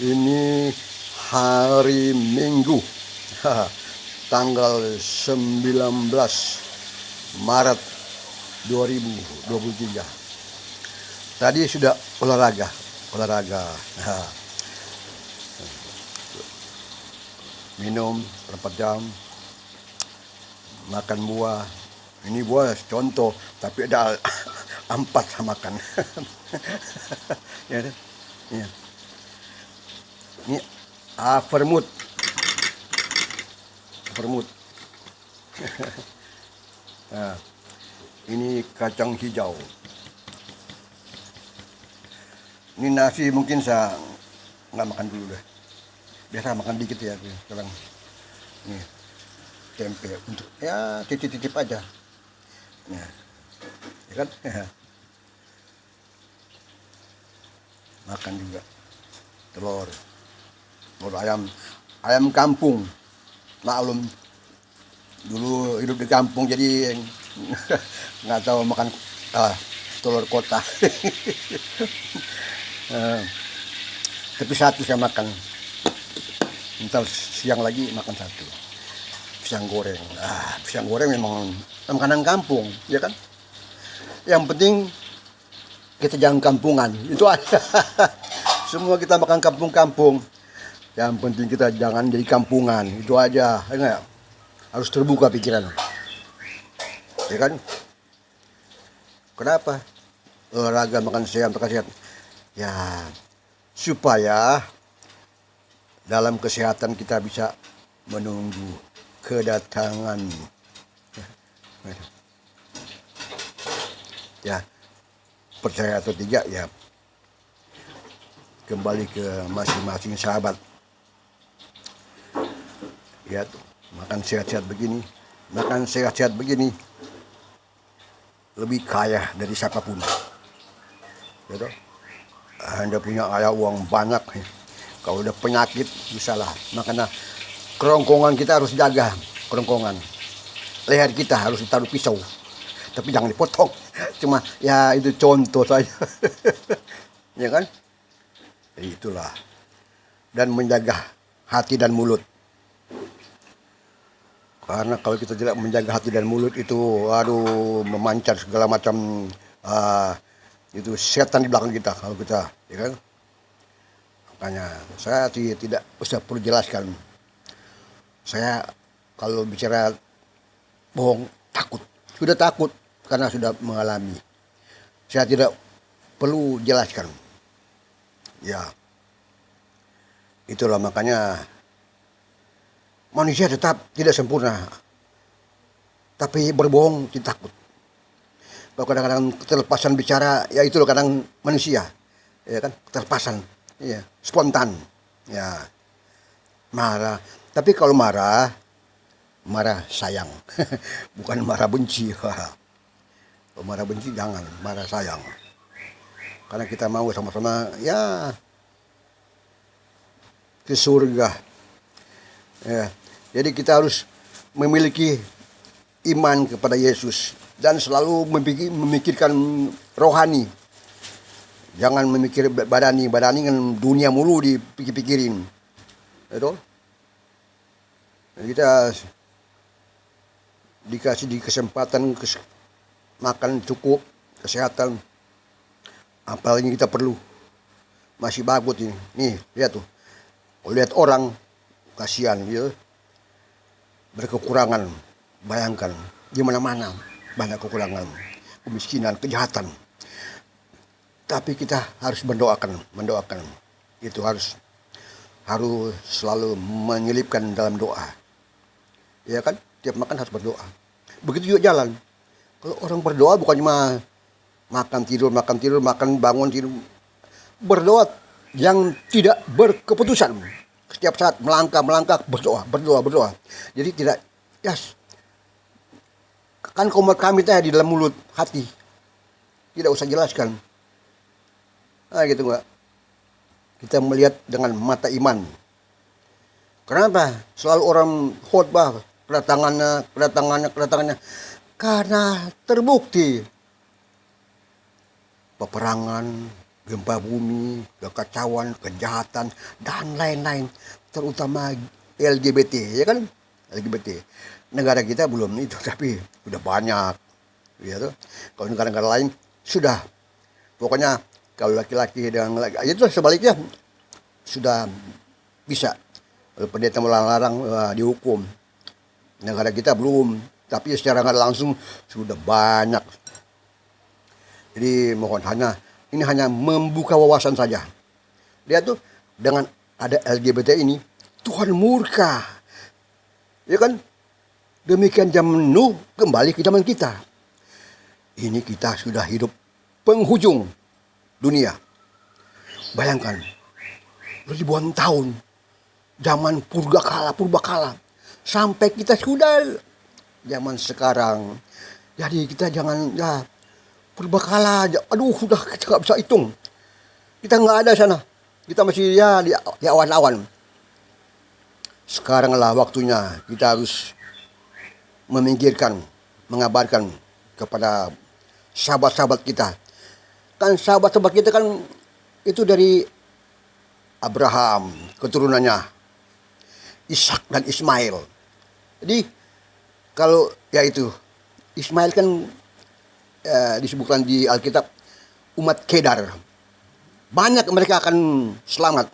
Ini hari Minggu, tanggal 19 Maret 2023. Tadi sudah olahraga. Minum 4 jam, makan buah. Ini buah contoh, tapi ada 4 makan. Ya, ya. Ini vermouth. Nah, ini kacang hijau. Ini nasi mungkin saya nggak makan dulu deh. Biasa makan dikit ya sekarang. Nih tempe untuk ya titip-titip aja. Nah, ya kan? Makan juga telur ayam kampung. Maklum dulu hidup di kampung jadi nggak tahu makan telur kota. Tapi satu saya makan, ntar siang lagi makan satu pisang goreng. Pisang goreng memang makanan kampung, ya kan? Yang penting kita jangan kampungan, itu aja. Semua kita makan kampung-kampung. Yang penting kita jangan jadi kampungan, itu aja. Enggak, harus terbuka pikiran, ya kan? Kenapa? Olahraga, makan sehat. Ya, supaya dalam kesehatan kita bisa menunggu kedatangan. Ya, percaya atau tidak ya, kembali ke masing-masing sahabat. Ya, makan sehat-sehat begini, lebih kaya dari siapapun. Ya, Anda punya uang banyak, kalau udah penyakit bisalah. Makanya kerongkongan kita harus jaga, kerongkongan. Leher kita harus ditaruh pisau, tapi jangan dipotong. Cuma ya itu contoh saja. Ya kan? Itulah. Dan menjaga hati dan mulut. Karena kalau kita tidak menjaga hati dan mulut itu, memancar segala macam itu setan di belakang kita kalau kita, ya kan? Makanya saya tidak usah perlu jelaskan. Saya kalau bicara bohong sudah takut karena sudah mengalami. Saya tidak perlu jelaskan. Ya, itulah makanya manusia tetap tidak sempurna, tapi berbohong tidak takut. Kalau kadang-kadang keterlepasan bicara, ya itu loh kadang manusia, ya kan, keterlepasan, ya, spontan, ya, marah. Tapi kalau marah sayang, bukan marah benci. Kalau marah benci jangan, marah sayang. Karena kita mau sama-sama ya ke surga. Ya, jadi kita harus memiliki iman kepada Yesus dan selalu memikirkan rohani. Jangan memikir badani kan dunia mulu dipikir-pikirin. Betul? Kita dikasih kesempatan makan cukup, kesehatan. Apalagi kita perlu. Masih bagus ini. Nih, lihat tuh. Lihat orang kasihan gitu, berkekurangan. Bayangkan di mana-mana banyak kekurangan, kemiskinan, kejahatan. Tapi kita harus mendoakan. Itu harus selalu menyelipkan dalam doa. Ya kan? Tiap makan harus berdoa. Begitu juga jalan. Kalau orang berdoa bukan cuma makan tidur, bangun tidur. Berdoa yang tidak berkeputusan. Setiap saat melangkah berdoa. Jadi tidak kan komat kami tadi di dalam mulut, hati. Tidak usah jelaskan. Gitu enggak. Kita melihat dengan mata iman. Kenapa? Selalu orang khotbah kedatangannya. Karena terbukti peperangan, gempa bumi, kekacauan, kejahatan, dan lain-lain, terutama LGBT, ya kan? LGBT. Negara kita belum itu, tapi sudah banyak, ya tuh. Kalau negara-negara lain sudah, pokoknya kalau laki-laki dengan laki, itu sebaliknya sudah bisa. Kalau pendeta melarang dihukum. Negara kita belum, tapi secara nggak langsung sudah banyak. Jadi mohon ini hanya membuka wawasan saja. Lihat tuh, dengan ada LGBT ini, Tuhan murka. Ya kan? Demikian zaman Nuh, kembali ke zaman kita. Ini kita sudah hidup penghujung dunia. Bayangkan, ribuan tahun, zaman purbakala, sampai kita sudah zaman sekarang. Jadi kita jangan, ya, purbakala, aduh sudah kita nggak bisa hitung. Kita nggak ada sana. Kita masih ya di awan-awan. Sekaranglah waktunya kita harus memikirkan, mengabarkan kepada sahabat-sahabat kita. Kan sahabat-sahabat kita kan itu dari Abraham, keturunannya Ishak dan Ismail. Jadi kalau ya itu Ismail kan disebutkan di Alkitab umat Kedar. Banyak mereka akan selamat.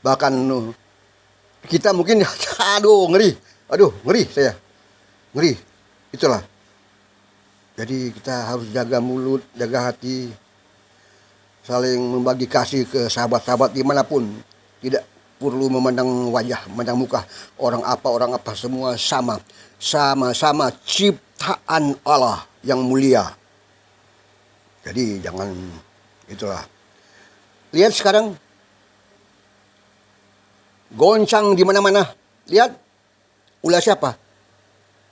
Bahkan kita mungkin ngeri saya. Ngeri. Itulah. Jadi kita harus jaga mulut, jaga hati, saling membagi kasih ke sahabat-sahabat dimanapun. Tidak perlu memandang wajah, memandang muka. Orang apa, semua sama. Sama-sama ciptaan Allah yang mulia. Jadi jangan, itulah. Lihat sekarang goncang di mana-mana. Lihat ulah siapa?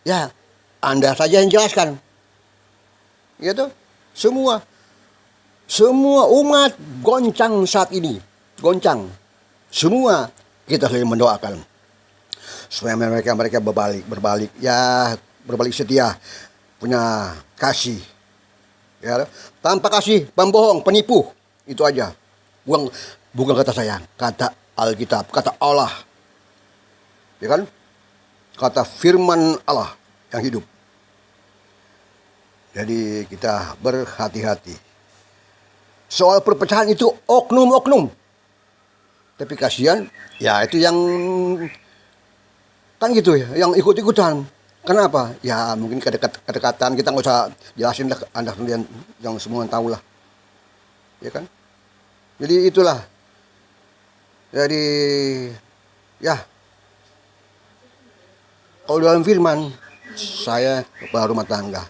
Ya, Anda saja yang jelaskan. Gitu. Semua umat goncang saat ini. Goncang. Semua kita saling mendoakan supaya mereka berbalik, ya, berbalik setia, punya kasih, ya. Tanpa kasih, pembohong, penipu, itu aja. Bukan kata saya, kata Alkitab, kata Allah, ya kan? Kata firman Allah yang hidup. Jadi kita berhati-hati. Soal perpecahan itu oknum-oknum. Tapi kasihan, ya itu yang kan gitu ya, yang ikut-ikutan. Kenapa? Ya mungkin kedekatan, kita nggak usah jelasin lah, Anda sendirian yang semua tahu lah, ya kan? Jadi itulah. Jadi ya, kalau dalam firman saya kepala rumah tangga,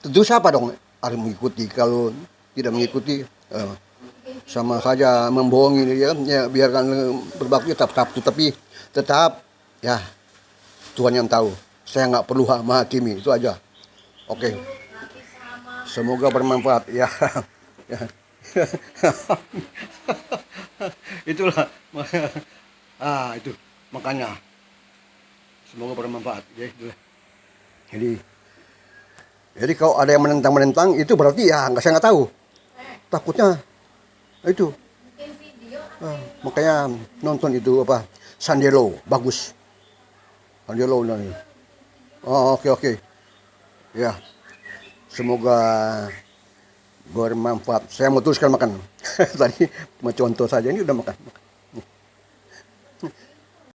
tentu siapa dong harus mengikuti. Kalau tidak mengikuti, sama saja membohongi, ya, ya biarkan berbakti tapi tetap ya Tuhan yang tahu. Saya nggak perlu menghakimi, itu aja. Oke. Semoga bermanfaat ya. Itulah. Itu makanya semoga bermanfaat ya, itulah. Jadi kalau ada yang menentang itu berarti ya saya nggak tahu. Takutnya itu. Makanya nonton itu apa? Sandelo, bagus. Sandelo nih. Oh, oke. Ya. Semoga bermanfaat. Saya memutuskan makan. Tadi cuma contoh saja, ini udah makan.